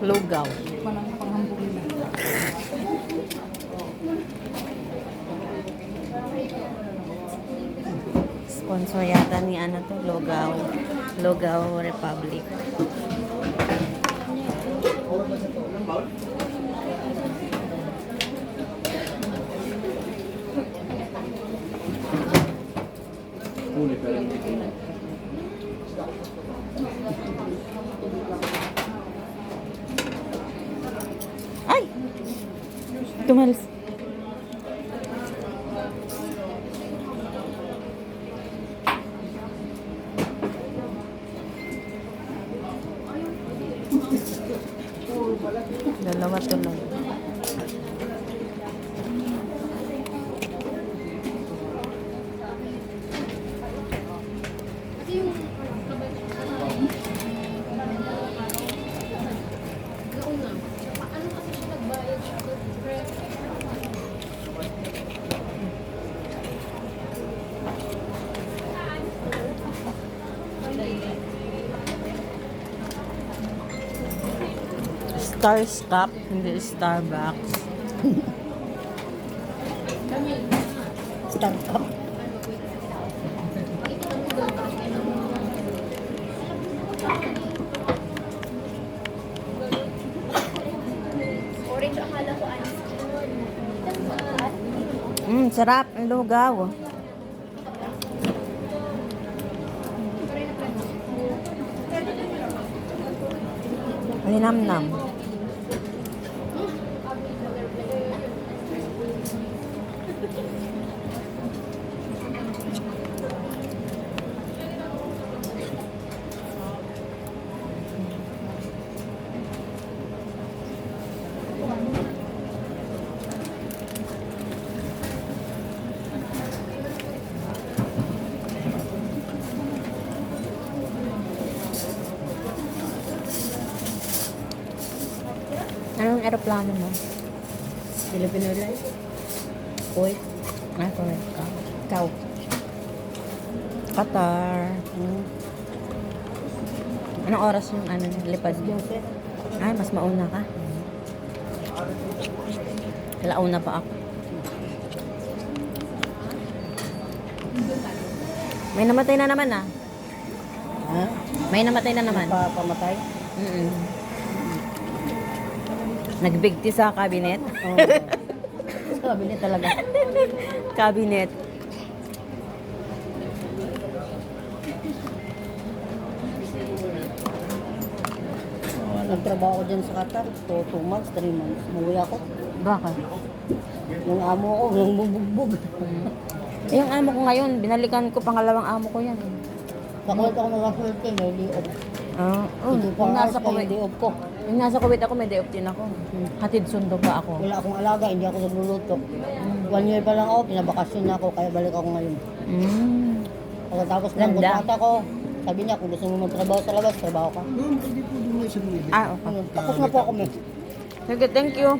Lugaw. Sponsor yata ni ano to, Lugaw. Lugaw Republic. Ay! Tumalas. Dalawa tuloy. Stars Cup, hindi Starbucks. Star Cup. Orange akala ko ano. Sarap ang lugaw. Malinamnam. Anong aeroplano mo? Filipino Airlines. Kuwait. Correct ka. Ikaw. Qatar. Anong oras yung lipad mo? Joseph. Ay, mas mauna ka. Launa pa ako. May namatay na naman ah. Ha? May namatay na naman. Pamatay? Nagbigti sa cabinet. Oo. Sabi niya talaga. Cabinet. Nagtrabaho ko dyan sa Qatar. 2 months, 3 months. Umuwi ako. Bakit? Yung amo ko, yung bubugbog. Yung amo ko ngayon, binalikan ko, pangalawang amo ko yan. Sa Kuwait ako nag-swerte, may day off. Hindi pa Yung nasa ayos pa yung Kuwait. day off ko. Yung nasa Kuwait ako, may day off din ako. Hatid sundo pa ako. Wala akong alaga, hindi ako nagluluto. 1 year pa lang ako, pinabakasyon na ako, kaya balik ako ngayon. Mm. Pagkatapos ng Ganda. kontrata ko, sabi niya, kung gusto mo magtrabaho sa labas, trabaho ka. Ah, okay. Ayun, tapos na po ako, may. Sige, thank you.